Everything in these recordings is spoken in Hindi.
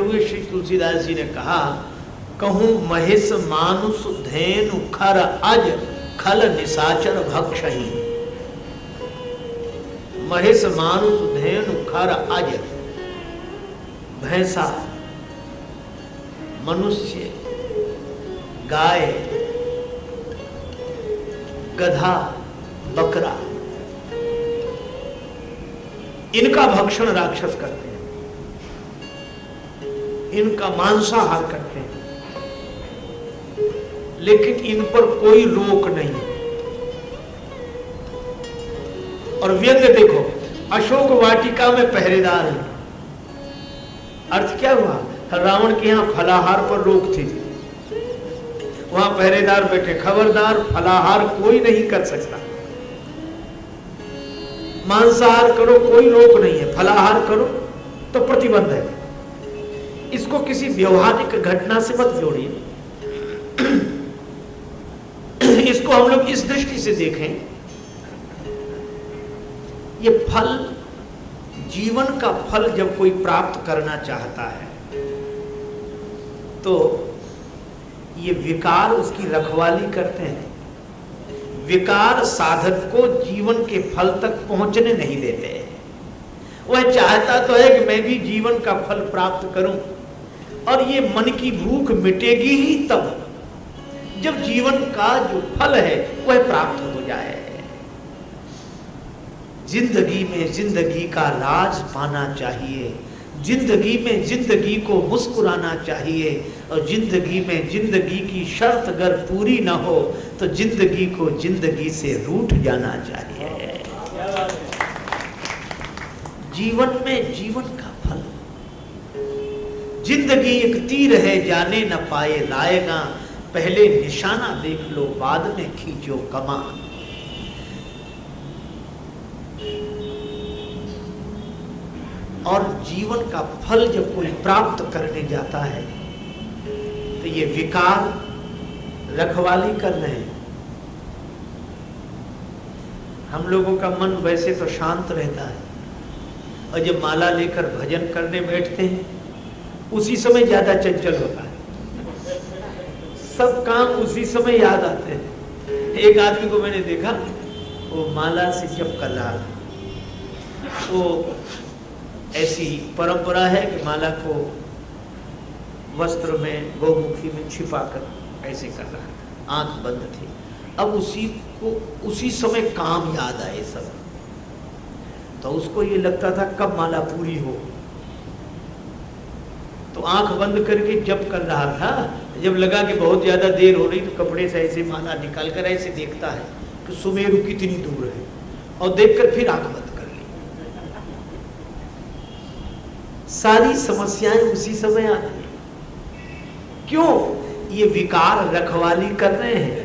हुए श्री तुलसीदास जी ने कहा, कहूं महेश मानुष धेनु खर अज खल निशाचर भक्षही। महेश मानुष धेनु खर अज, भैंसा, मनुष्य, गाय, गधा, बकरा, इनका भक्षण राक्षस करते हैं, इनका मांसाहार करते हैं, लेकिन इन पर कोई रोक नहीं। और व्यंग देखो, अशोक वाटिका में पहरेदार है। अर्थ क्या हुआ? रावण के यहां फलाहार पर रोक थी, वहां पहरेदार बैठे, खबरदार फलाहार कोई नहीं कर सकता, मांसाहार करो कोई रोक नहीं है, फलाहार करो तो प्रतिबंध है। इसको किसी व्यवहारिक घटना से मत जोड़िए, इसको हम लोग इस दृष्टि से देखें, ये फल, जीवन का फल जब कोई प्राप्त करना चाहता है तो ये विकार उसकी रखवाली करते हैं। विकार साधक को जीवन के फल तक पहुंचने नहीं देते। वह चाहता तो है कि मैं भी जीवन का फल प्राप्त करूं, और ये मन की भूख मिटेगी ही तब जब जीवन का जो फल है वह प्राप्त हो जाए। जिंदगी में जिंदगी का राज पाना चाहिए, जिंदगी में जिंदगी को मुस्कुराना चाहिए, और जिंदगी में जिंदगी की शर्त अगर पूरी ना हो तो जिंदगी को जिंदगी से रूठ जाना चाहिए। जीवन में जीवन का फल, जिंदगी एक तीर है जाने न पाए लाएगा, पहले निशाना देख लो बाद में खींचो कमान। और जीवन का फल जब कोई प्राप्त करने जाता है तो ये विकार रखवाली कर रहे हैं। हम लोगों का मन वैसे तो शांत रहता है, और जब माला लेकर भजन करने बैठते हैं उसी समय ज्यादा चंचल होता है, सब काम उसी समय याद आते हैं। एक आदमी को मैंने देखा, वो माला से जप कर रहा था। वो ऐसी परंपरा है कि माला को वस्त्र में, गौमुखी में छिपा कर ऐसे कर रहा है, आंख बंद थी। अब उसी समय काम याद आए सब, तो उसको ये लगता था कब माला पूरी हो, तो आंख बंद करके जप कर रहा था। जब लगा कि बहुत ज्यादा देर हो रही तो कपड़े से ऐसे माला निकाल कर ऐसे देखता है कि सुमेरु कितनी दूर है, और देखकर फिर आंख बंद कर ली। सारी समस्याएं उसी समय आती हैं। क्यों? ये विकार रखवाली कर रहे हैं,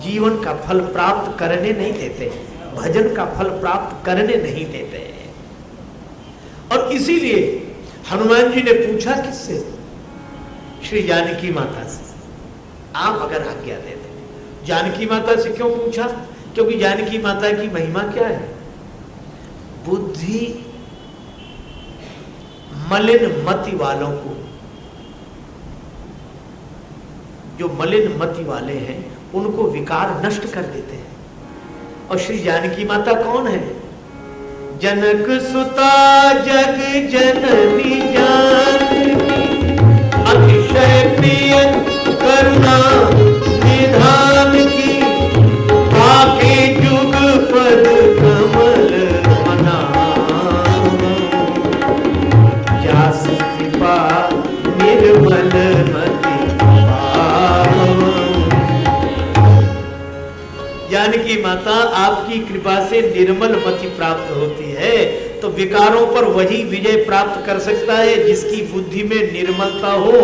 जीवन का फल प्राप्त करने नहीं देते, भजन का फल प्राप्त करने नहीं देते। और इसीलिए हनुमान जी ने पूछा किससे? श्री जानकी माता से। आप अगर आज्ञा दे दें, जानकी माता से क्यों पूछा? क्योंकि जानकी माता की महिमा क्या है? बुद्धि मलिन मति वालों को, जो मलिन मति वाले हैं उनको विकार नष्ट कर देते हैं। और श्री जानकी माता कौन है? जनक सुता जग जननी जानकी, अतिशय प्रिय करुणा निधान की, आके जुग पद कमल मना, जास कृपा निर्मल मति पावो। जानकी माता आपकी कृपा से निर्मल मति प्राप्त होती है, तो विकारों पर वही विजय प्राप्त कर सकता है जिसकी बुद्धि में निर्मलता हो,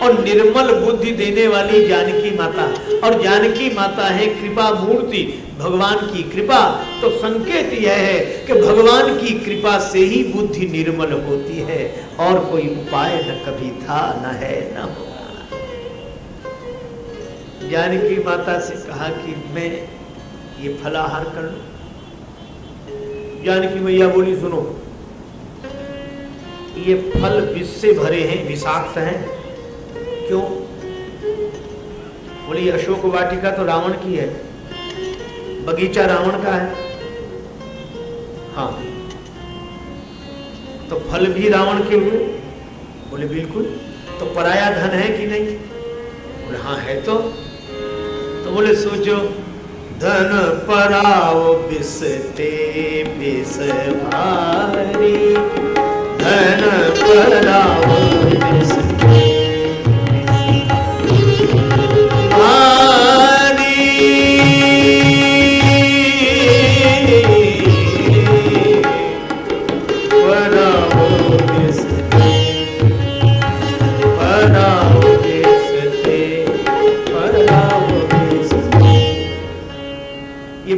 और निर्मल बुद्धि देने वाली जानकी माता। और जानकी माता है कृपा मूर्ति, भगवान की कृपा। तो संकेत यह है कि भगवान की कृपा से ही बुद्धि निर्मल होती है, और कोई उपाय न कभी था, न है, न होगा। जानकी माता से कहा कि मैं ये फलाहार कर लूं। जानकी मैया बोली सुनो, ये फल विष से भरे हैं, विषाक्त हैं। क्यों? बोली अशोक वाटिका तो रावण की है, बगीचा रावण का है। हाँ, तो फल भी रावण के हुए? बोले बिल्कुल। तो पराया धन है कि नहीं? बोले हाँ है। तो बोले सोचो, धन पराओ बिसते बिस भारी, धन पराओ बिसते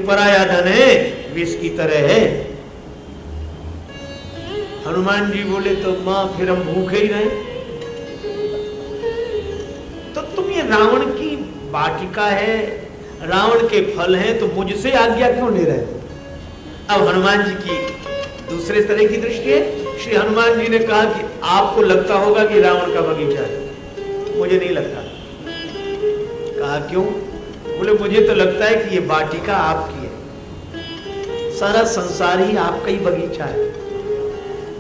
पराया धन है, विष की तरह है। हनुमान जी बोले तो मां फिर हम भूखे ही रहे। तो तुम ये रावण की वाटिका है, रावण के फल हैं, तो मुझसे आज्ञा क्यों ले रहे हो? अब हनुमान जी की दूसरे तरह की दृष्टि है। श्री हनुमान जी ने कहा कि आपको लगता होगा कि रावण का बगीचा है, मुझे नहीं लगता। कहा क्यों? बोले मुझे तो लगता है कि ये वाटिका आपकी है, सारा संसार ही आपका ही बगीचा है।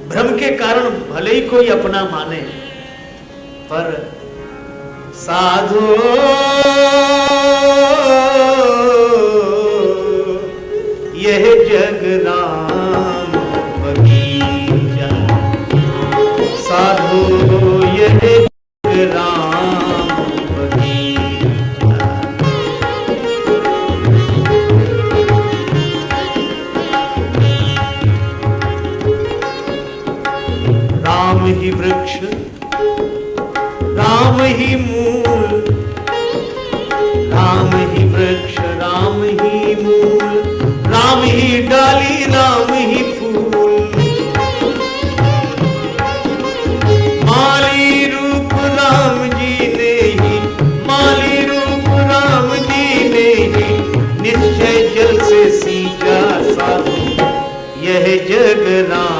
भ्रम के कारण भले ही कोई अपना माने, पर साधो यह जग राम बगीचा, साधो यह जग राम बगीचा। राम ही वृक्ष, राम ही मूल, राम ही वृक्ष, राम ही मूल, राम ही डाली, राम ही फूल। माली रूप राम जी ने ही, माली रूप राम जी ने ही, निश्चय जल से सींचा साधु यह जग राम।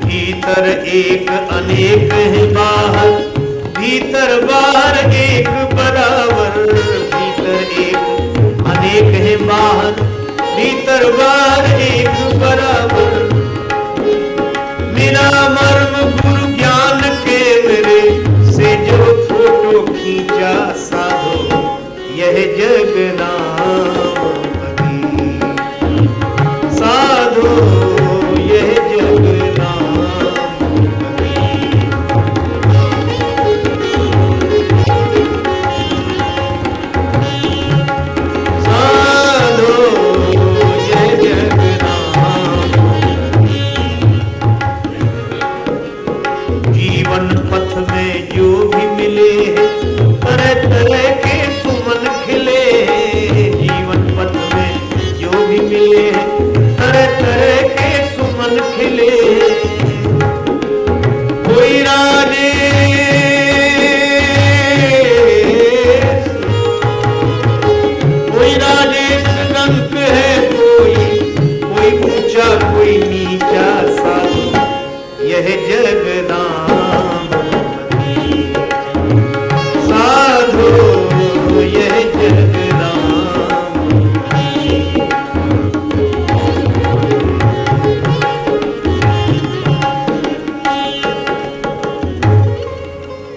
भीतर एक अनेक है बाहर, भीतर बाहर एक बराबर। भीतर एक अनेक है बाहर, भीतर बाहर एक बराबर। मेरा मर्म गुरु ज्ञान के मेरे से जो फोटो खींचा साधो यह जग राम बगीचा, साधो यह जग पथ में जो भी मिले तरह तरह के सुमन खिले। जीवन पथ में जो भी मिले तरह तरह के सुमन खिले। कोई राजे कोई राजेश रंग है, कोई ऊंचा कोई नीचा साधु यह जग राम।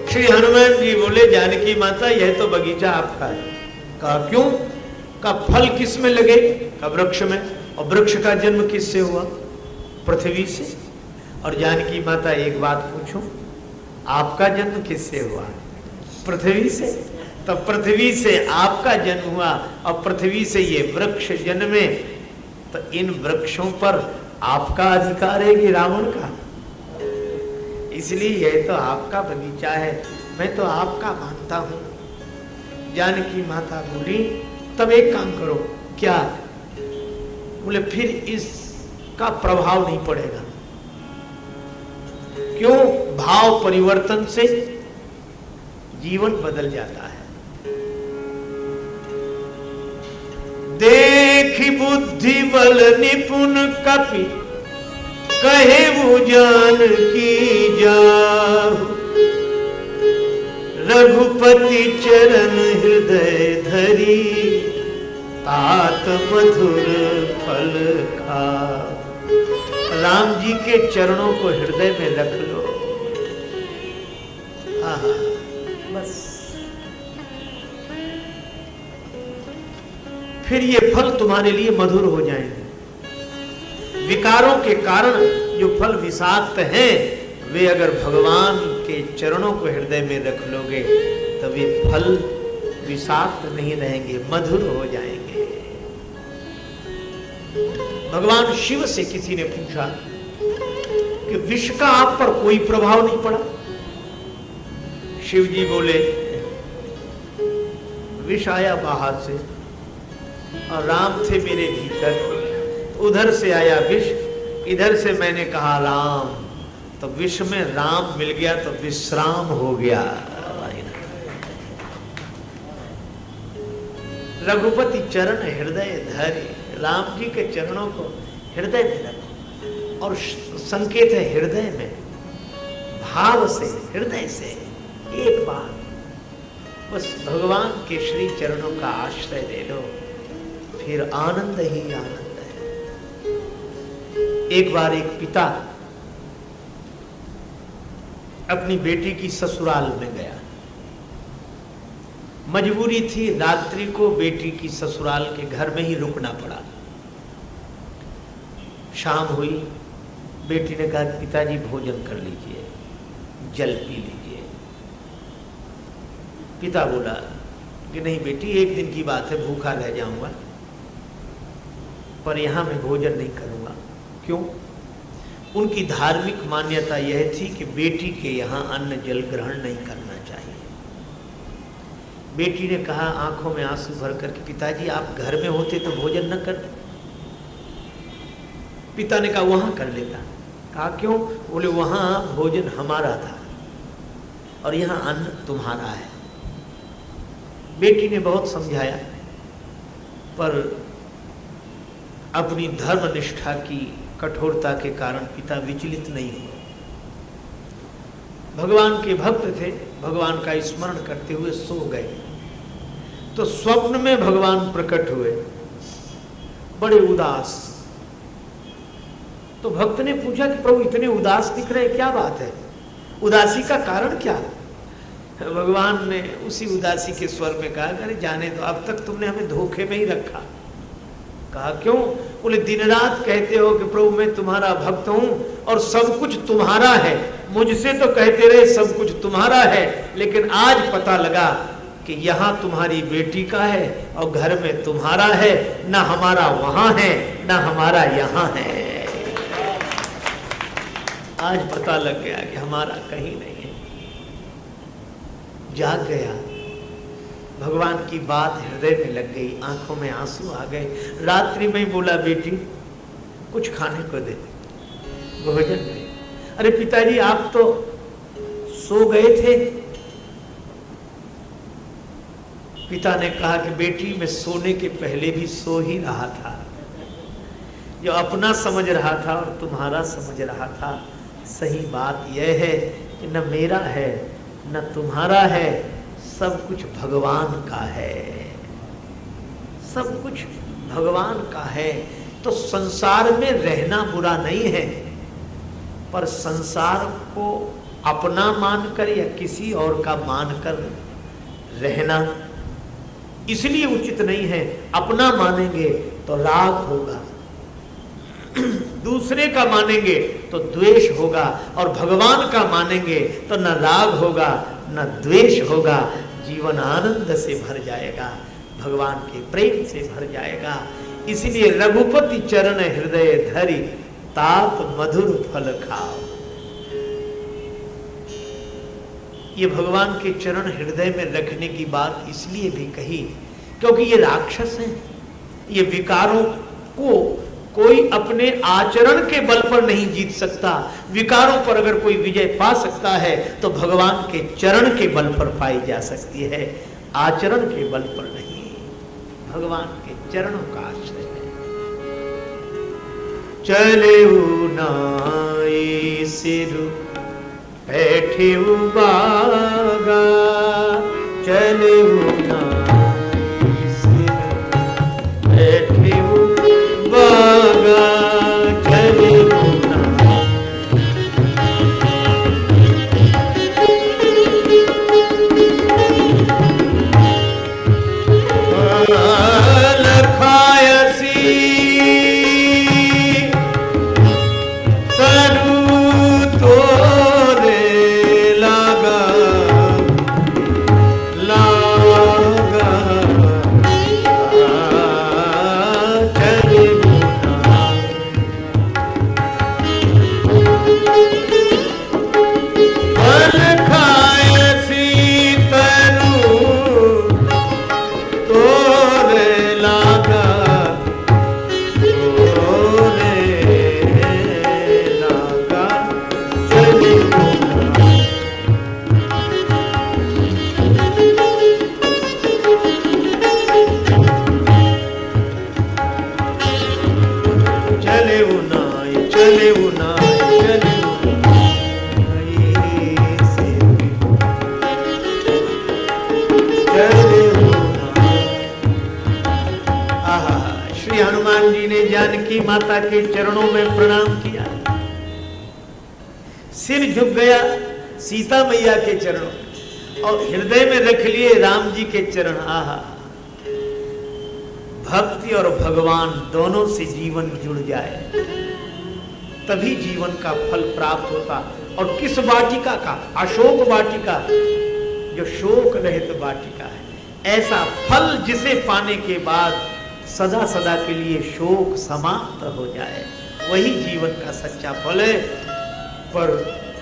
श्री हनुमान जी बोले जानकी माता यह तो बगीचा आपका है। कहा क्यों? का फल किस में लगे? का वृक्ष में। और वृक्ष का जन्म किससे हुआ? पृथ्वी से। और जानकी माता एक बात पूछूं, आपका जन्म किससे हुआ? पृथ्वी से। तो पृथ्वी से आपका जन्म हुआ और पृथ्वी से ये वृक्ष जन्मे, तो इन वृक्षों पर आपका अधिकार है कि रावण का? इसलिए यह तो आपका बगीचा है, मैं तो आपका मानता हूं। जानकी माता बोली तब एक काम करो। क्या? बोले फिर इसका प्रभाव नहीं पड़ेगा। क्यों? भाव परिवर्तन से जीवन बदल जाता है। देखी बुद्धि बल निपुण कपि कहे वो जान की जाहु, रघुपति चरण हृदय धरी तात मधुर फल खाओ। राम जी के चरणों को हृदय में रख लो। आहा, बस फिर ये फल तुम्हारे लिए मधुर हो जाएंगे। विकारों के कारण जो फल विषाक्त हैं, वे अगर भगवान के चरणों को हृदय में रख लोगे तो वे फल विषाक्त नहीं रहेंगे, मधुर हो जाएंगे। भगवान शिव से किसी ने पूछा कि विष का आप पर कोई प्रभाव नहीं पड़ा? शिव जी बोले, विष आया बाहर से और राम थे मेरे भीतर, उधर से आया विष, इधर से मैंने कहा राम, तो विष में राम मिल गया तो विश्राम हो गया। रघुपति चरण हृदय धरे, राम जी के चरणों को हृदय में रखो। और संकेत है हृदय में, भाव से, हृदय से एक बार बस भगवान के श्री चरणों का आश्रय ले लो, फिर आनंद ही आनंद है। एक बार एक पिता अपनी बेटी की ससुराल में गया, मजबूरी थी, रात्रि को बेटी की ससुराल के घर में ही रुकना पड़ा। शाम हुई, बेटी ने कहा पिताजी भोजन कर लीजिए, जल पी लीजिए। पिता बोला कि नहीं बेटी, एक दिन की बात है, भूखा रह जाऊंगा, पर यहां मैं भोजन नहीं करूंगा। क्यों? उनकी धार्मिक मान्यता यह थी कि बेटी के यहां अन्न जल ग्रहण नहीं करना चाहिए। बेटी ने कहा आंखों में आंसू भरकर कि पिताजी आप घर में होते तो भोजन न करते। पिता ने कहा वहां कर लेता। कहा क्यों? बोले वहां भोजन हमारा था और यहां अन्न तुम्हारा है। बेटी ने बहुत समझाया, पर अपनी धर्म निष्ठा की कठोरता के कारण पिता विचलित नहीं हुए। भगवान के भक्त थे, भगवान का स्मरण करते हुए सो गए, तो स्वप्न में भगवान प्रकट हुए, बड़े उदास। तो भक्त ने पूछा कि प्रभु इतने उदास दिख रहे, क्या बात है, उदासी का कारण क्या? भगवान ने उसी उदासी के स्वर में कहा, अरे जाने दो, अब तक तुमने हमें धोखे में ही रखा। कहा क्यों? बोले दिन रात कहते हो कि प्रभु मैं तुम्हारा भक्त हूं और सब कुछ तुम्हारा है, मुझसे तो कहते रहे सब कुछ तुम्हारा है, लेकिन आज पता लगा कि यहां तुम्हारी बेटी का है और घर में तुम्हारा है, ना हमारा वहां है ना हमारा यहां है। आज पता लग गया कि हमारा कहीं नहीं है। जाग गया, भगवान की बात हृदय में लग गई, आंखों में आंसू आ गए। रात्रि में बोला बेटी कुछ खाने को दे, भोजन दे। अरे पिताजी आप तो सो गए थे। पिता ने कहा कि बेटी मैं सोने के पहले भी सो ही रहा था, जो अपना समझ रहा था और तुम्हारा समझ रहा था। सही बात यह है कि न मेरा है न तुम्हारा है, सब कुछ भगवान का है, सब कुछ भगवान का है। तो संसार में रहना बुरा नहीं है, पर संसार को अपना मानकर या किसी और का मानकर रहना इसलिए उचित नहीं है। अपना मानेंगे तो राग होगा, दूसरे का मानेंगे तो द्वेष होगा, और भगवान का मानेंगे तो न राग होगा न द्वेष होगा। जीवन आनंद से भर जाएगा, भगवान के प्रेम से भर जाएगा। इसलिए रघुपति चरण हृदय धरि तात मधुर फल खाओ। ये भगवान के चरण हृदय में रखने की बात इसलिए भी कही क्योंकि ये राक्षस हैं, ये विकारों को कोई अपने आचरण के बल पर नहीं जीत सकता। विकारों पर अगर कोई विजय पा सकता है तो भगवान के चरण के बल पर पाई जा सकती है, आचरण के बल पर नहीं। भगवान के चरणों का आश्रय है। चले नाई सिर बैठे बागा, चले नाई सिर बैठे बागा, चले जानकी माता के चरणों में प्रणाम किया, सिर झुक गया सीता मैया के चरणों में और हृदय में रख लिए राम जी के चरण। आहा, भक्ति और भगवान दोनों से जीवन जुड़ जाए तभी जीवन का फल प्राप्त होता। और किस वाटिका का? अशोक वाटिका, जो शोक रहित वाटिका है। ऐसा फल जिसे पाने के बाद सदा सदा के लिए शोक समाप्त हो जाए, वही जीवन का सच्चा फल है। पर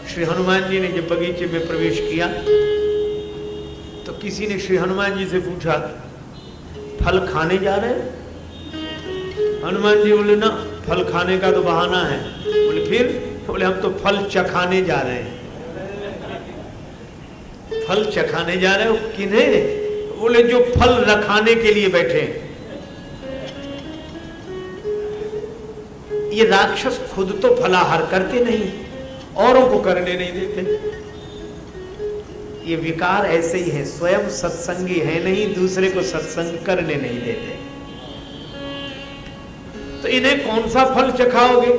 श्री हनुमान जी ने जब बगीचे में प्रवेश किया तो किसी ने श्री हनुमान जी से पूछा, फल खाने जा रहे हैं? हनुमान जी बोले, ना, फल खाने का तो बहाना है। बोले फिर? बोले हम तो फल चखाने जा रहे हैं। फल चखाने जा रहे हो? किन्हें? बोले जो फल रखाने के लिए बैठे हैं। ये राक्षस खुद तो फलाहार करते नहीं, औरों को करने नहीं देते। ये विकार ऐसे ही है, स्वयं सत्संगी है नहीं, दूसरे को सत्संग करने नहीं देते। तो इन्हें कौन सा फल चखाओगे?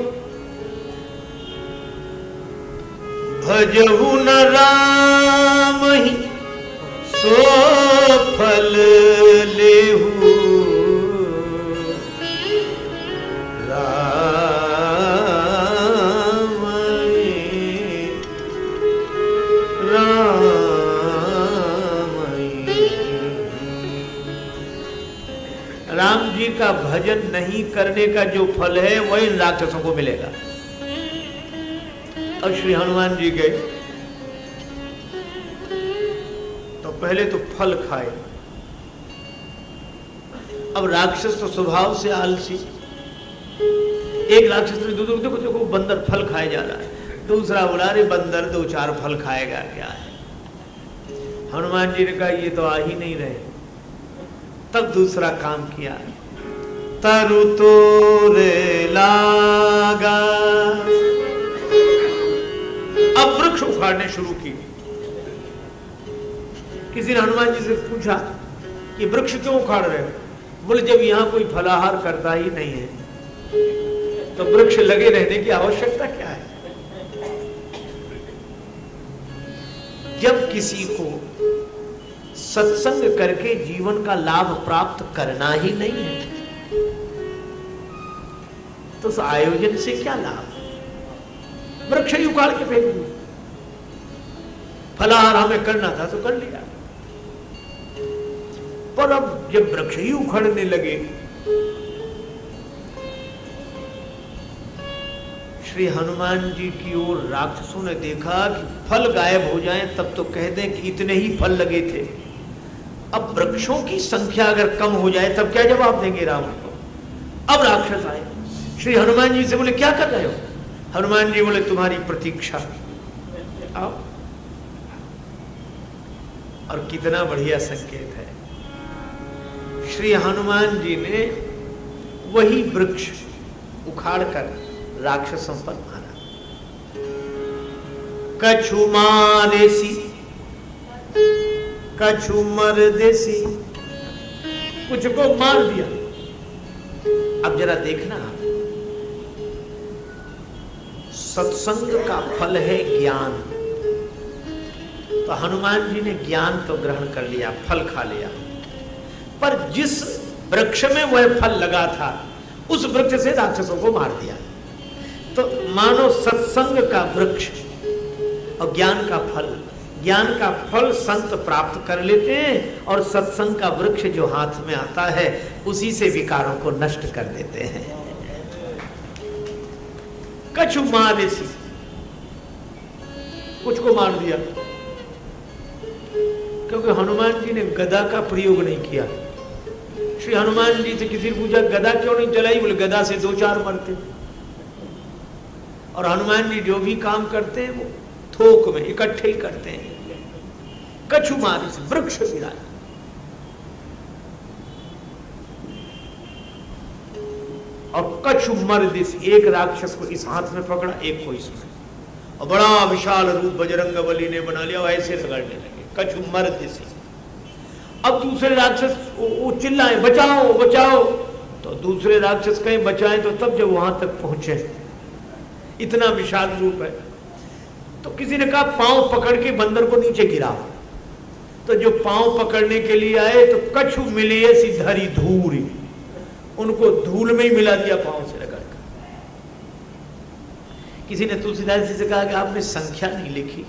भजहु न राम ही सो फल लेहु, राम जी का भजन नहीं करने का जो फल है वही इन राक्षसों को मिलेगा। और श्री हनुमान जी गए तो पहले तो फल खाए। अब राक्षस तो स्वभाव से आलसी। एक राक्षस ने देखो देखो देखो बंदर फल खाए जा रहा है, दूसरा बोला अरे बंदर 2-4 फल खाएगा क्या है। हनुमान जी ने कहा ये तो आ ही नहीं रहे। तब दूसरा काम किया, तरु तोरे लागा। अब वृक्ष उखाड़ने शुरू की। किसी ने हनुमान जी से पूछा कि वृक्ष क्यों उखाड़ रहे हो? बोले जब यहां कोई फलाहार करता ही नहीं है तो वृक्ष लगे रहने की आवश्यकता क्या है। जब किसी को सत्संग करके जीवन का लाभ प्राप्त करना ही नहीं है तो उस आयोजन से क्या लाभ? वृक्ष ही उखाड़ के फेंक दिया। फलाहार हमें करना था तो कर लिया। पर अब जब वृक्ष ही उखड़ने लगे, श्री हनुमान जी की ओर राक्षसों ने देखा कि फल गायब हो जाएं तब तो कह दें कि इतने ही फल लगे थे। अब वृक्षों की संख्या अगर कम हो जाए तब क्या जवाब देंगे रावण को? अब राक्षस आए, श्री हनुमान जी से बोले क्या कर रहे हो? हनुमान जी बोले तुम्हारी प्रतीक्षा। आओ। और कितना बढ़िया संकेत है, श्री हनुमान जी ने वही वृक्ष उखाड़कर राक्षसों पर मारा। कछु मारेसी कछु मर देसी, कुछ को मार दिया। अब जरा देखना, सत्संग का फल है ज्ञान। तो हनुमान जी ने ज्ञान तो ग्रहण कर लिया, फल खा लिया, पर जिस वृक्ष में वह फल लगा था उस वृक्ष से राक्षसों को मार दिया। तो मानो सत्संग का वृक्ष और ज्ञान का फल संत प्राप्त कर लेते हैं, और सत्संग का वृक्ष जो हाथ में आता है उसी से विकारों को नष्ट कर देते हैं। कछु मारेसी, कुछ को मार दिया, क्योंकि हनुमान जी ने गदा का प्रयोग नहीं किया। श्री हनुमान जी से किसी ने पूछा गदा क्यों नहीं चलाई? बोले गदा से 2-4 मरते। और हनुमान जी जो भी काम करते हैं वो थोक में इकट्ठे ही करते हैं। कछु मारे से वृक्ष गिराया। और कछु मर्द से एक राक्षस को इस हाथ में पकड़ा, एक को इसमें, और बड़ा विशाल रूप बजरंगबली ने बना लिया, ऐसे रगड़ने लगे। कछु मर्द से। अब दूसरे राक्षस वो चिल्लाए बचाओ बचाओ, तो दूसरे राक्षस कहीं बचाएं तो तब जब वहां तक पहुंचे, इतना विशाल रूप है। तो किसी ने कहा पांव पकड़ के बंदर को नीचे गिराओ। तो जो पांव पकड़ने के लिए आए तो कछु मिली ऐसी धरी धूल, उनको धूल में ही मिला दिया पांव से रगड़ कर। किसी ने तुलसीदास जी से कहा कि आपने संख्या नहीं लिखी,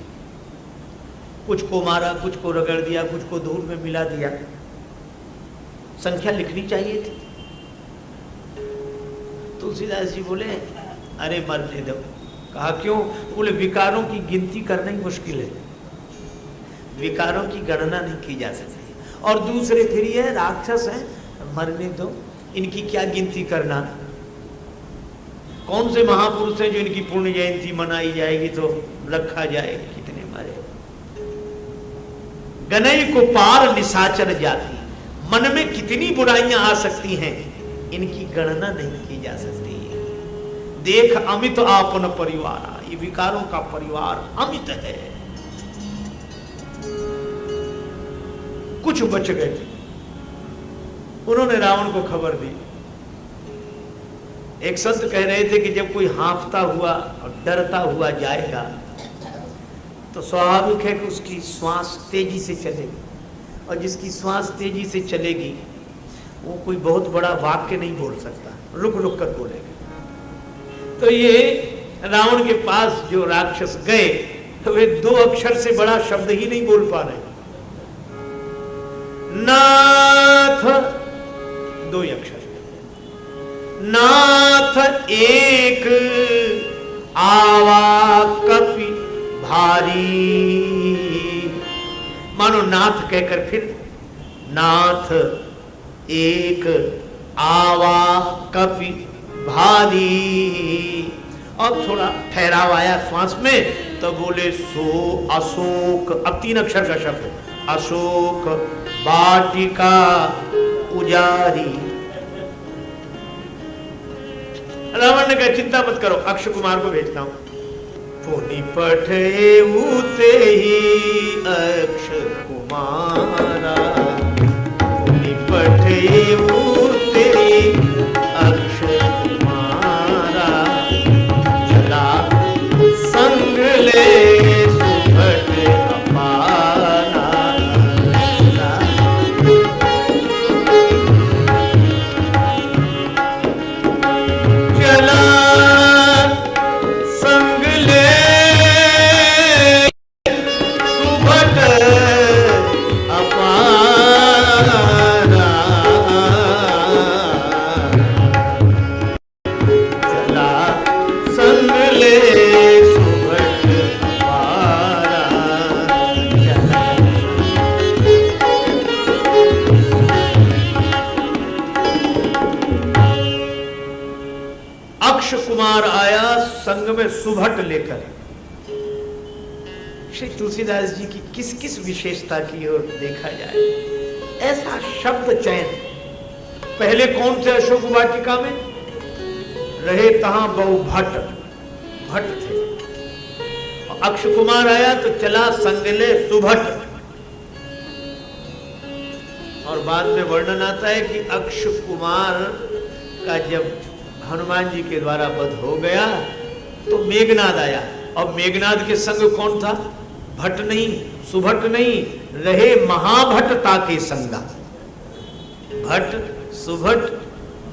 कुछ को मारा, कुछ को रगड़ दिया, कुछ को धूल में मिला दिया, संख्या लिखनी चाहिए थी। तुलसीदास जी बोले अरे मरने दो। कहा क्यों? बोले विकारों की गिनती करना ही मुश्किल है, विकारों की गणना नहीं की जा सकती। और दूसरे फिर ये राक्षस हैं, मरने दो, इनकी क्या गिनती करना। कौन से महापुरुष हैं जो इनकी पुण्य जयंती मनाई जाएगी तो रखा जाएगा, कितने मारे। गनई को पार निशाचर जाती, मन में कितनी बुराइयां आ सकती हैं, इनकी गणना नहीं की जा सकती। देख अमित आपन परिवार, ये विकारों का परिवार अमित है। कुछ बच गए, उन्होंने रावण को खबर दी। एक संत कह रहे थे कि जब कोई हाँफता हुआ और डरता हुआ जाएगा तो स्वाभाविक है कि उसकी श्वास तेजी से चलेगी, और जिसकी श्वास तेजी से चलेगी वो कोई बहुत बड़ा वाक्य नहीं बोल सकता, रुक रुक कर बोलेगा। तो ये रावण के पास जो राक्षस गए तो वे 2 अक्षर से बड़ा शब्द ही नहीं बोल पा रहे। नाथ 2 ही अक्षर, नाथ एक आवा कपि भारी। मानो नाथ कहकर फिर नाथ एक आवा कपि भारी, अब थोड़ा ठहराव आया श्वास में तो बोले सो अशोक, अब 3 अक्षर का शब्द, अशोक वाटिका उजारी। रावण ने कहा चिंता मत करो, अक्षय कुमार को भेजता हूं। पुनि पठे उते ही अक्षय कुमारा, पुनि पठे उते ही अक्षय कुमारा, चला संग ले सुभट अपारा। चला संग ले सुभट अपारा। कुमार आया संग में सुभट लेकर। श्री तुलसीदास जी की किस किस विशेषता की ओर देखा जाए, ऐसा शब्द चयन। पहले कौन थे अशोक वाटिका में? रहे तहां बहु भट्ट, भट्ट थे। और अक्ष कुमार आया तो चला संगले सुभट। और बाद में वर्णन आता है कि अक्ष कुमार का जब हनुमान जी के द्वारा वध हो गया तो मेघनाद आया। और मेघनाद के संग कौन था? भट्ट नहीं, सुभट नहीं, रहे महाभट्टता के संगा। भट्ट, सुभट,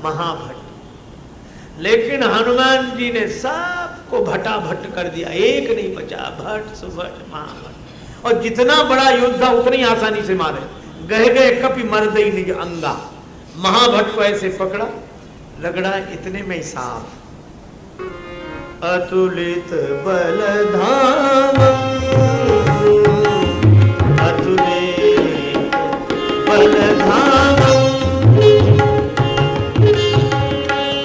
महाभट्ट। लेकिन हनुमान जी ने सबको भटाभट कर दिया, एक नहीं बचा। भट्ट, सुभट, महाभट्ट। और जितना बड़ा योद्धा उतनी आसानी से मारे। गह गए कपि मर्दई निज अंगा। महाभट्ट को ऐसे पकड़ा, रगड़ा, इतने में साफ। अतुलित बलधाम, अतुलित बलधाम,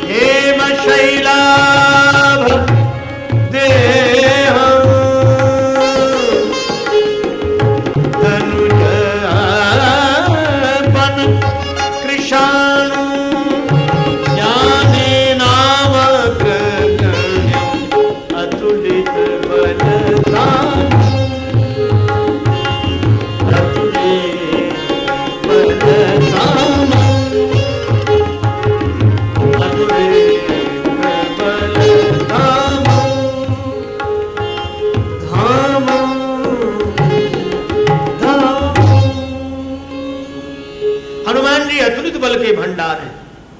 हेम शैलाभ देहं, तनुजपन कृशाणु के भंडार है।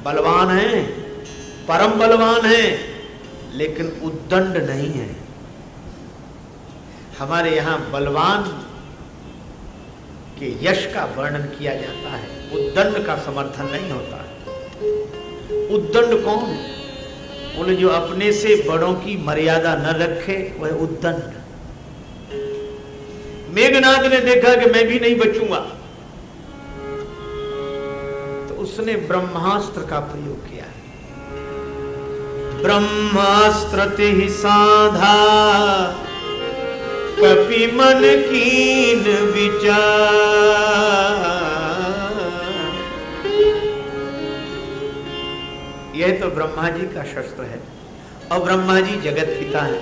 बलवान है, परम बलवान है, लेकिन उद्दंड नहीं है। हमारे यहां बलवान के यश का वर्णन किया जाता है, उद्दंड का समर्थन नहीं होता है। उद्दंड कौन? बोले जो अपने से बड़ों की मर्यादा न रखे, वह उद्दंड। मेघनाद ने देखा कि मैं भी नहीं बचूंगा, उसने ब्रह्मास्त्र का प्रयोग किया है। ब्रह्मास्त्र ते ही साधा, कपि मन कीन विचार। यह तो ब्रह्मा जी का शस्त्र है। और ब्रह्मा जी जगत पिता है।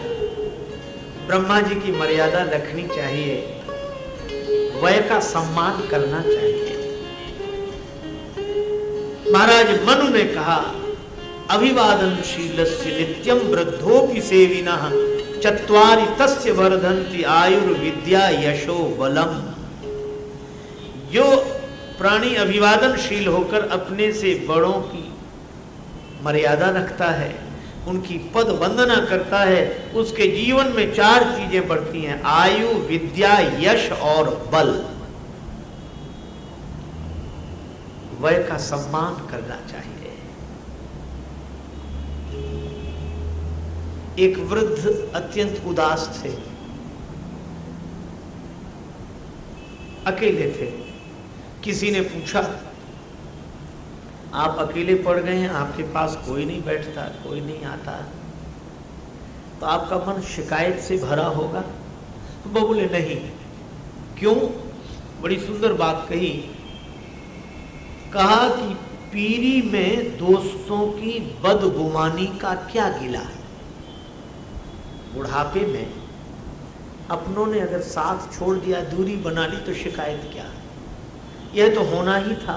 ब्रह्मा जी की मर्यादा रखनी चाहिए, वय का सम्मान करना चाहिए। महाराज मनु ने कहा, अभिवादनशीलस्य नित्यं वृद्धोपि सेविनः चत्वारि तस्य वर्धन्ति आयुर्विद्या यशो बलम। जो प्राणी अभिवादनशील होकर अपने से बड़ों की मर्यादा रखता है, उनकी पद वंदना करता है, उसके जीवन में 4 चीजें बढ़ती हैं, आयु, विद्या, यश और बल। वय का सम्मान करना चाहिए। एक वृद्ध अत्यंत उदास थे, अकेले थे। किसी ने पूछा, आप अकेले पड़ गए हैं, आपके पास कोई नहीं बैठता, कोई नहीं आता, तो आपका मन शिकायत से भरा होगा? तो वो बोले नहीं। क्यों? बड़ी सुंदर बात कही। कहा कि पीरी में दोस्तों की बदगुमानी का क्या गिला है। बुढ़ापे में अपनों ने अगर साथ छोड़ दिया, दूरी बना ली, तो शिकायत क्या? यह तो होना ही था।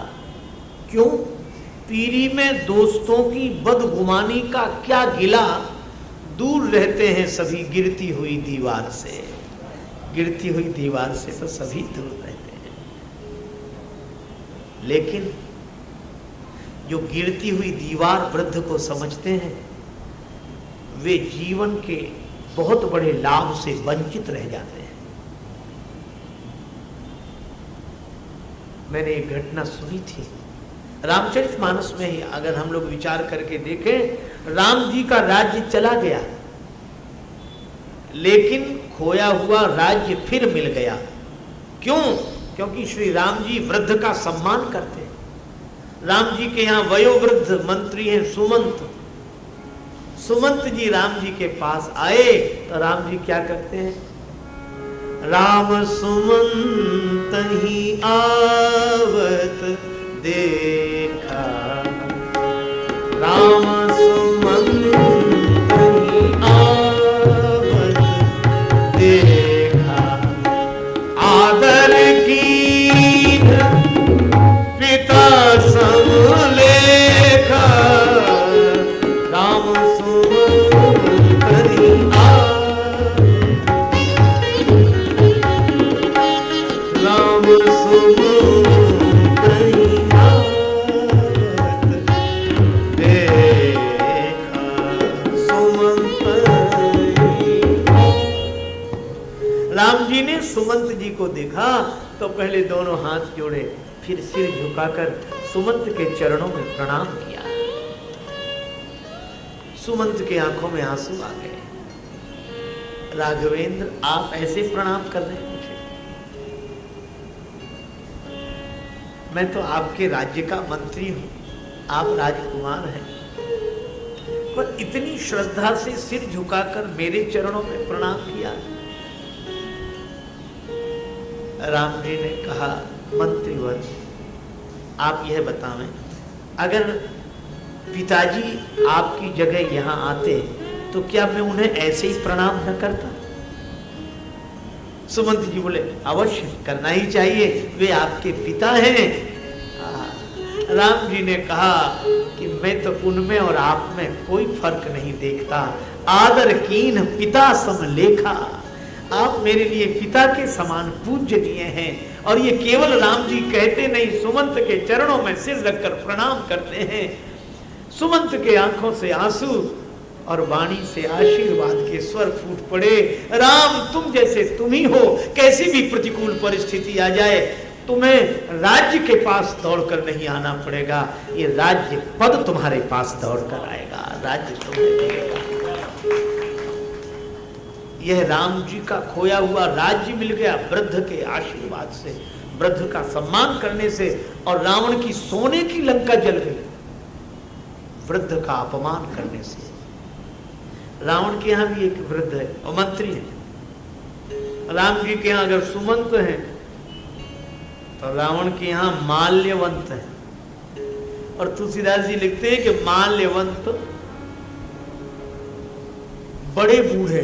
क्यों? पीरी में दोस्तों की बदगुमानी का क्या गिला, दूर रहते हैं सभी गिरती हुई दीवार से। गिरती हुई दीवार से तो सभी दूर रहते हैं, लेकिन जो गिरती हुई दीवार वृद्ध को समझते हैं, वे जीवन के बहुत बड़े लाभ से वंचित रह जाते हैं। मैंने एक घटना सुनी थी रामचरितमानस में ही। अगर हम लोग विचार करके देखें, राम जी का राज्य चला गया, लेकिन खोया हुआ राज्य फिर मिल गया। क्यों? क्योंकि श्री राम जी वृद्ध का सम्मान करते हैं। राम जी के यहाँ वयोवृद्ध मंत्री हैं सुमंत, सुमंत जी राम जी के पास आए तो राम जी क्या करते हैं, राम सुमंत ही आवत देखा, राम सुमंत ही आवत देखा, आदर की पिता समलेखा, राम सुमंत ही आवत, राम सुमंत ही आवत देखा, सुमंत ही। राम जी ने सुमंत जी को देखा तो पहले दोनों हाथ जोड़े, फिर सिर झुकाकर सुमंत के चरणों में प्रणाम किया। सुमंत के आंखों में आंसू आ गए। राघवेंद्र, आप ऐसे प्रणाम कर रहे हैं मुझे? मैं तो आपके राज्य का मंत्री हूं, आप राजकुमार हैं, पर इतनी श्रद्धा से सिर झुकाकर मेरे चरणों में प्रणाम किया। राम जी ने कहा, मंत्रीवर, आप यह बतावें, अगर पिताजी आपकी जगह यहां आते तो क्या मैं उन्हें ऐसे ही प्रणाम न करता? सुमंत जी बोले, अवश्य करना ही चाहिए, वे आपके पिता हैं। राम जी ने कहा कि मैं तो उनमें और आप में कोई फर्क नहीं देखता, आदर कीन पिता सम लेखा, आप मेरे लिए पिता के समान पूज्यनीय हैं। और ये केवल राम जी कहते नहीं, सुमंत के चरणों में सिर रखकर प्रणाम करते हैं। सुमंत के आंखों से आंसू और वाणी से आशीर्वाद के स्वर फूट पड़े। राम, तुम जैसे तुम ही हो, कैसी भी प्रतिकूल परिस्थिति आ जाए तुम्हें राज्य के पास दौड़कर नहीं आना पड़ेगा, ये राज्य पद तुम्हारे पास दौड़कर आएगा, राज्य तुम्हें मिलेगा। यह राम जी का खोया हुआ राज्य मिल गया वृद्ध के आशीर्वाद से, वृद्ध का सम्मान करने से, और रावण की सोने की लंका जल गई वृद्ध का अपमान करने से। रावण के यहां भी एक वृद्ध है और मंत्री है। राम जी के यहां अगर सुमंत है तो रावण के यहां माल्यवंत है। और तुलसीदास जी लिखते हैं कि माल्यवंत बड़े बूढ़े,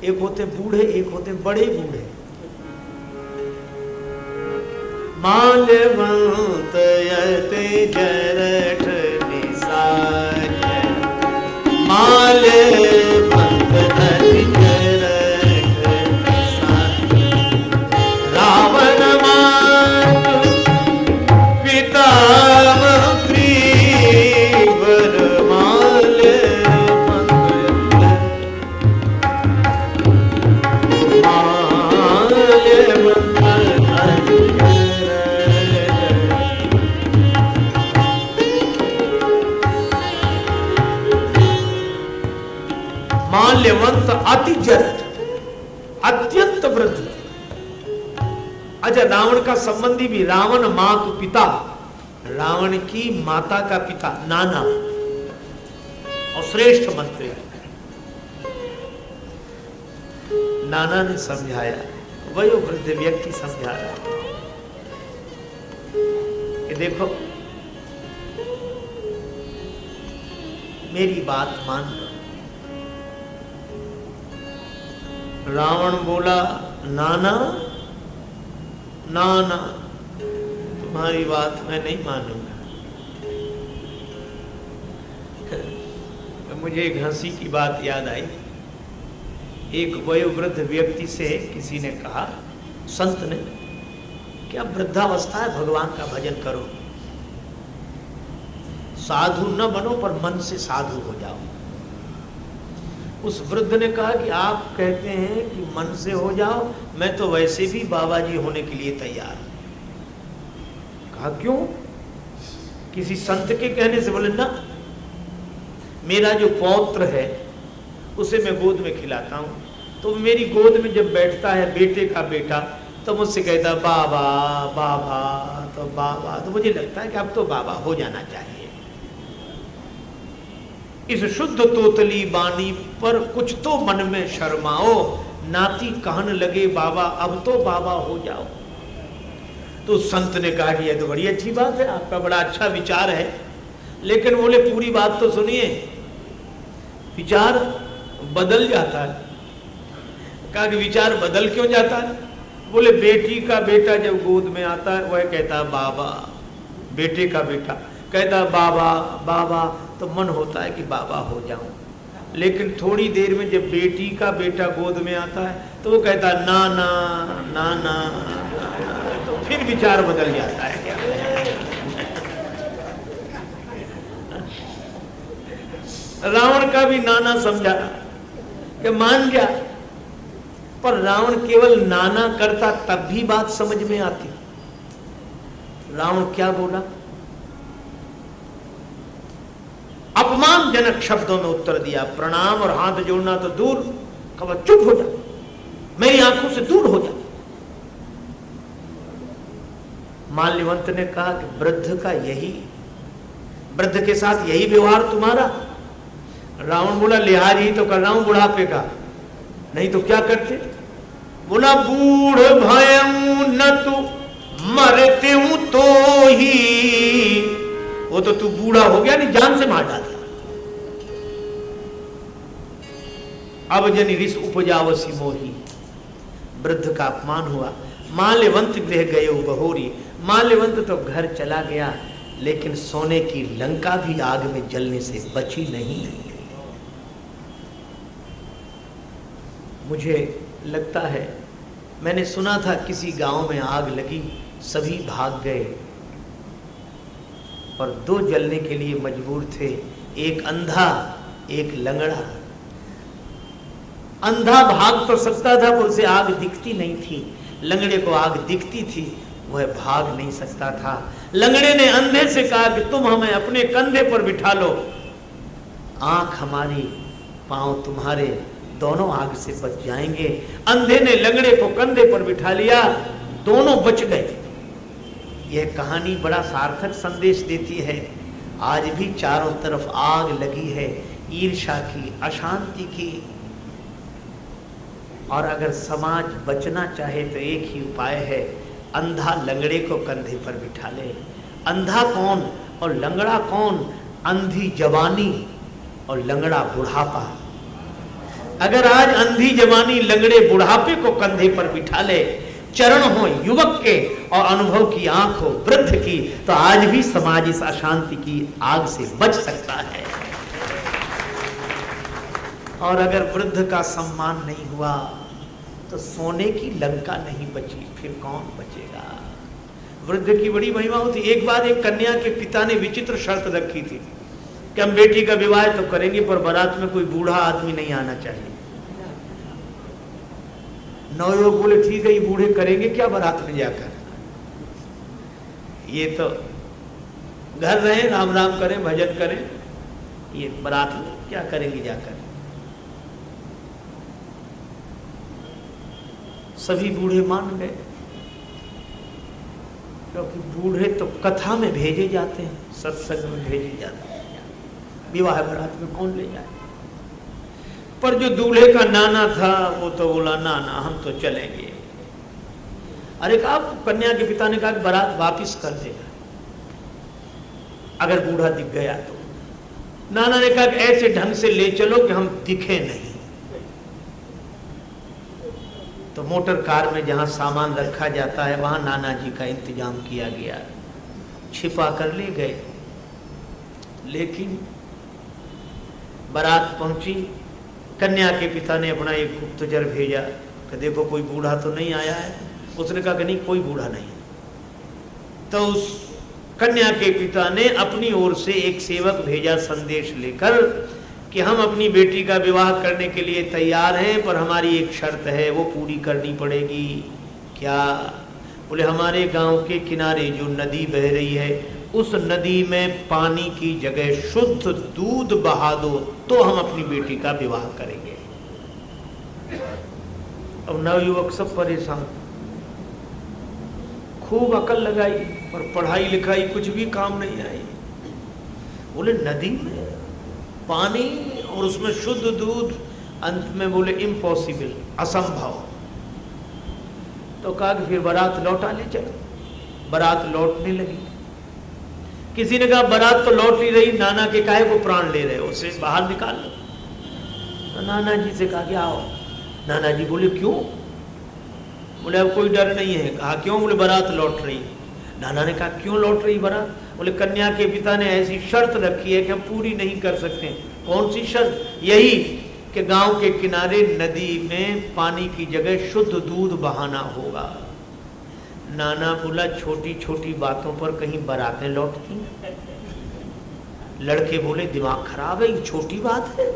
एक होते बूढ़े, एक होते बड़े बूढ़े। माल्यवंत यते जरठ निसाय, माल्यवंत यते जरठ निसाय, रावण मातु पिता मंत्री वर, माल्यवंत माल्यवंत अति जरठ, अत्यंत वृद्ध। अच्छा, रावण का संबंधी भी, रावण मातु पिता, रावण की माता का पिता, नाना और श्रेष्ठ मंत्री। नाना ने समझाया, वही वृद्ध व्यक्ति समझा रहा कि देखो, मेरी बात मान लो। रावण बोला, नाना नाना, तुम्हारी बात मैं नहीं मानूंगा। मुझे एक हंसी की बात याद आई। एक वयोवृद्ध व्यक्ति से किसी ने कहा, संत ने, क्या वृद्धावस्था है, भगवान का भजन करो, साधु न बनो पर मन से साधु हो जाओ। उस वृद्ध ने कहा कि आप कहते हैं कि मन से हो जाओ, मैं तो वैसे भी बाबा जी होने के लिए तैयार हूं। कहा क्यों? किसी संत के कहने से? बोले ना, मेरा जो पौत्र है उसे मैं गोद में खिलाता हूं, तो मेरी गोद में जब बैठता है बेटे का बेटा, तो मुझसे कहता बाबा बाबा, तो बाबा, तो मुझे लगता है कि अब तो बाबा हो जाना चाहिए। इस शुद्ध तोतली बानी पर कुछ तो मन में शर्माओ, नाती कहन लगे बाबा अब तो बाबा हो जाओ। तो संत ने कहा कि यह तो बड़ी अच्छी बात है, आपका बड़ा अच्छा विचार है, लेकिन बोले पूरी बात तो सुनिए। विचार बदल जाता है। कहा कि विचार बदल क्यों जाता है? बोले बेटी का बेटा जब गोद में आता है वह कहता है बाबा, बेटे का बेटा कहता है बाबा बाबा, तो मन होता है कि बाबा हो जाऊं। लेकिन थोड़ी देर में जब बेटी का बेटा गोद में आता है तो वो कहता है नाना नाना, तो फिर विचार बदल जाता है। क्या रावण का भी नाना समझा कि मान गया, पर रावण केवल नाना करता तब भी बात समझ में आती। रावण क्या बोला? अपमानजनक शब्दों में उत्तर दिया, प्रणाम और हाथ जोड़ना तो दूर, कहा चुप हो जा, मेरी आंखों से दूर हो जा। माल्यवंत ने कहा कि वृद्ध का यही, वृद्ध के साथ यही व्यवहार तुम्हारा? रावण बोला लिहाज ही तो कर रहा हूं बुढ़ापे का, नहीं तो क्या करते? बोला बूढ़ भयऊ न तू मरते हूं तो ही, वो तो तू बूढ़ा हो गया, नहीं जान से मार डाला। अब जनी रिस उपजावसी मोही, वृद्ध का अपमान हुआ। माल्यवंत गृह गए बहोरी, माल्यवंत तो घर चला गया, लेकिन सोने की लंका भी आग में जलने से बची नहीं। मुझे लगता है मैंने सुना था किसी गांव में आग लगी, सभी भाग गए और दो जलने के लिए मजबूर थे, एक अंधा एक लंगड़ा। अंधा भाग तो सकता था पर उसे आग दिखती नहीं थी, लंगड़े को आग दिखती थी, वह भाग नहीं सकता था। लंगड़े ने अंधे से कहा कि तुम हमें अपने कंधे पर बिठा लो, आंख हमारी पांव तुम्हारे, दोनों आग से बच जाएंगे। अंधे ने लंगड़े को कंधे पर बिठा लिया, दोनों बच गए। यह कहानी बड़ा सार्थक संदेश देती है। आज भी चारों तरफ आग लगी है, ईर्ष्या की, अशांति की, और अगर समाज बचना चाहे तो एक ही उपाय है, अंधा लंगड़े को कंधे पर बिठा ले। अंधा कौन और लंगड़ा कौन? अंधी जवानी और लंगड़ा बुढ़ापा। अगर आज अंधी जवानी लंगड़े बुढ़ापे को कंधे पर बिठा ले, चरण हो युवक के और अनुभव की आंख हो वृद्ध की, तो आज भी समाज इस अशांति की आग से बच सकता है। और अगर वृद्ध का सम्मान नहीं हुआ तो सोने की लंका नहीं बची, फिर कौन बचेगा? वृद्ध की बड़ी महिमा होती। एक बार एक कन्या के पिता ने विचित्र शर्त रखी थी कि हम बेटी का विवाह तो करेंगे पर बारात में कोई बूढ़ा आदमी नहीं आना चाहिए। नवयुवक बोले ठीक है, ये बूढ़े करेंगे क्या बारात में जाकर? ये तो घर रहे, राम राम करें, भजन करें, ये बारात में क्या करेंगे जाकर? सभी बूढ़े मान गए, क्योंकि बूढ़े तो कथा में भेजे जाते हैं, सत्संग में भेजे जाते हैं, विवाह बारात में कौन ले जाए? पर जो दूल्हे का नाना था वो तो बोला नाना हम तो चलेंगे। अरे कहा, कन्या के पिता ने कहा कि बारात वापिस कर देगा अगर बूढ़ा दिख गया तो। नाना ने कहा कि ऐसे ढंग से ले चलो कि हम दिखे नहीं। तो मोटर कार में जहां सामान रखा जाता है वहां नाना जी का इंतजाम किया गया, छिपा कर ले गए। लेकिन बारात पहुंची, कन्या के पिता ने अपना एक गुप्तचर भेजा कि देखो कोई बूढ़ा तो नहीं आया है। उसने कहा कि नहीं, कोई बूढ़ा नहीं। तो उस कन्या के पिता ने अपनी ओर से एक सेवक भेजा संदेश लेकर कि हम अपनी बेटी का विवाह करने के लिए तैयार हैं, पर हमारी एक शर्त है, वो पूरी करनी पड़ेगी। क्या? बोले हमारे गांव के किनारे जो नदी बह रही है उस नदी में पानी की जगह शुद्ध दूध बहा दो तो हम अपनी बेटी का विवाह करेंगे। अब नवयुवक सब परेशान, खूब अकल लगाई पर पढ़ाई लिखाई कुछ भी काम नहीं आई। बोले नदी में पानी और उसमें शुद्ध दूध, अंत में बोले इम्पॉसिबल, असंभव। तो कहा कि फिर बारात लौटा ले चलो। बारात लौटने लगी। किसी ने कहा बारात तो लौट ही रही, नाना के काहे को प्राण ले रहे हो, उसे बाहर निकाल लो। तो नाना जी से कहा कि आओ। नाना जी बोले क्यों? बोले अब कोई डर नहीं है। कहा क्यों? बोले बारात लौट रही है। नाना ने कहा क्यों लौट रही बारात? बोले कन्या के पिता ने ऐसी शर्त रखी है कि हम पूरी नहीं कर सकते। कौन सी शर्त? यही कि गांव के किनारे नदी में पानी की जगह शुद्ध दूध बहाना होगा। नाना बोला छोटी छोटी बातों पर कहीं बारातें लौटती? लड़के बोले दिमाग खराब है, ये छोटी बात है?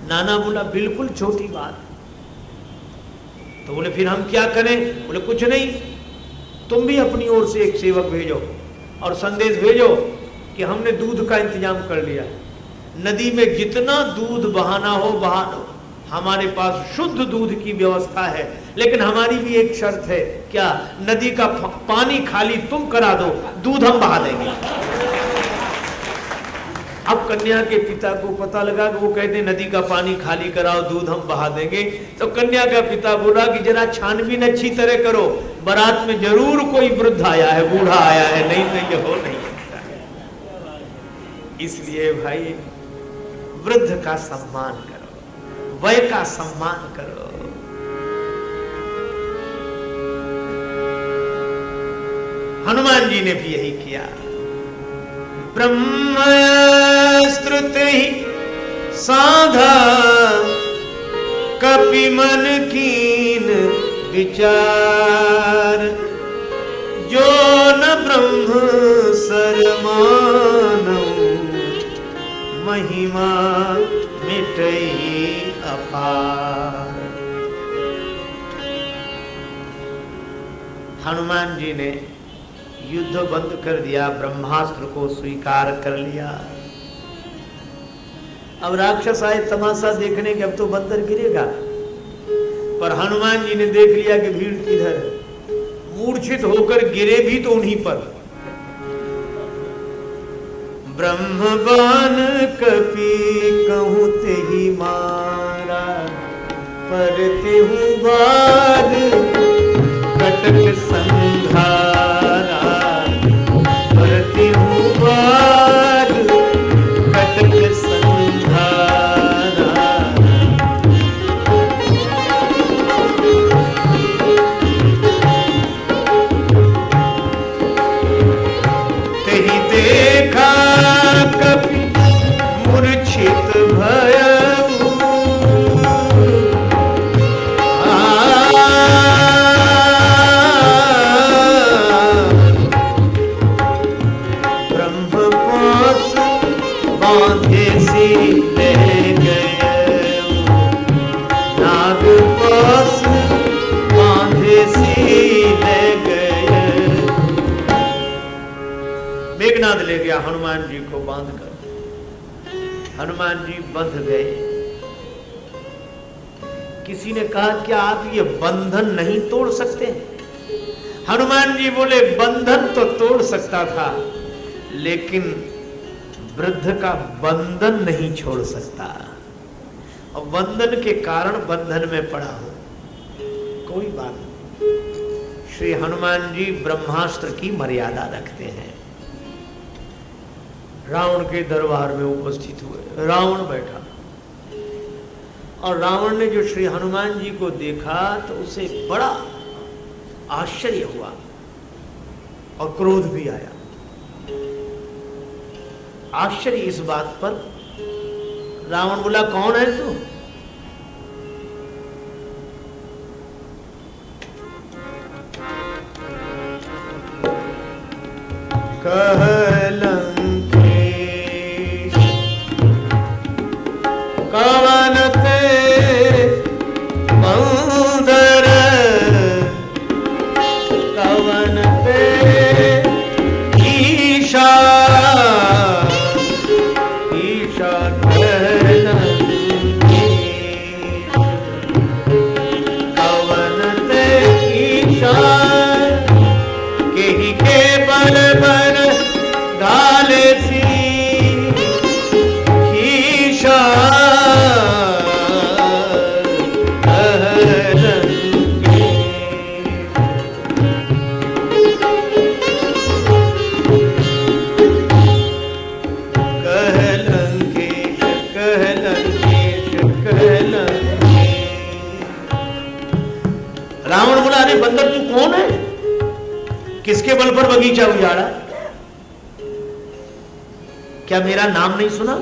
नाना बोला बिल्कुल छोटी बात। तो बोले फिर हम क्या करें? बोले कुछ नहीं, तुम भी अपनी ओर से एक सेवक भेजो और संदेश भेजो कि हमने दूध का इंतजाम कर लिया, नदी में जितना दूध बहाना हो बहा लो, हमारे पास शुद्ध दूध की व्यवस्था है, लेकिन हमारी भी एक शर्त है। क्या? नदी का पानी खाली तुम करा दो, दूध हम बहा देंगे। अब कन्या के पिता को पता लगा कि वो कहते नदी का पानी खाली कराओ, दूध हम बहा देंगे। तो कन्या का पिता बोला कि जरा छानबीन अच्छी तरह करो, बारात में जरूर कोई वृद्ध आया है, बूढ़ा आया है, नहीं तो ये हो नहीं सकता है। इसलिए भाई वृद्ध का सम्मान करो, वय का सम्मान करो। हनुमान जी ने भी यही किया। ब्रह्मस्तुति साधा कपि मन कीन विचार, जो न ब्रह्म सरमानौ महिमा मिटई अपार। हनुमान जी ने युद्ध बंद कर दिया, ब्रह्मास्त्र को स्वीकार कर लिया। अब राक्षस आए तमाशा देखने के, अब तो बंदर गिरेगा, पर हनुमान जी ने देख लिया कि भीड़ किधर है, मूर्छित होकर गिरे भी तो उन्हीं पर। ब्रह्मबान कपि कहूं ते ही मारा, पर तेहु बाद कटक संघारा, पर तेहु बाद कटक संघारा। तेहि देखा कपि मूर्छित भयउ, ब्रह्मपाश बांधे से ले गए, नागपाश बांधे से ले गए। मेघनाद ले गया हनुमान जी को बांधकर। हनुमान जी बंध गए। किसी ने कहा क्या आप ये बंधन नहीं तोड़ सकते? हनुमान जी बोले बंधन तो तोड़ सकता था, लेकिन वृद्ध का बंधन नहीं छोड़ सकता, और बंधन के कारण बंधन में पड़ा हो, कोई बात नहीं। श्री हनुमान जी ब्रह्मास्त्र की मर्यादा रखते हैं। रावण के दरबार में उपस्थित हुए, रावण बैठा, और रावण ने जो श्री हनुमान जी को देखा तो उसे बड़ा आश्चर्य हुआ और क्रोध भी आया। आश्चर्य इस बात पर, रावण बोला कौन है तू? कहलंकेश कवन ते बंदर, कवन ते ईशा, ईशा कहलंकेश, कवन ते ईशा, केहि के बल बर ढाल किसके बल पर बगीचा उजाड़ा? क्या मेरा नाम नहीं सुना?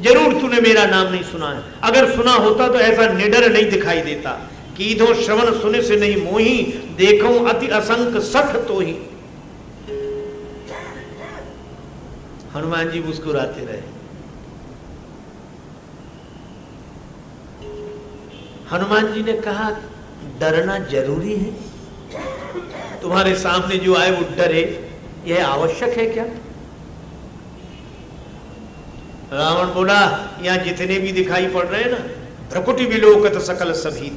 जरूर तूने मेरा नाम नहीं सुना है। अगर सुना होता तो ऐसा निडर नहीं दिखाई देता। कीधो श्रवण सुने से नहीं मोही, देखो अति असंख्य सठ तो ही। हनुमान जी मुस्कुराते रहे। हनुमान जी ने कहा, डरना जरूरी है? तुम्हारे सामने जो आए वो डरे, यह आवश्यक है क्या? रावण बोला, यहां जितने भी दिखाई पड़ रहे हैं ना, भ्रकुटि विलोकत सकल सभी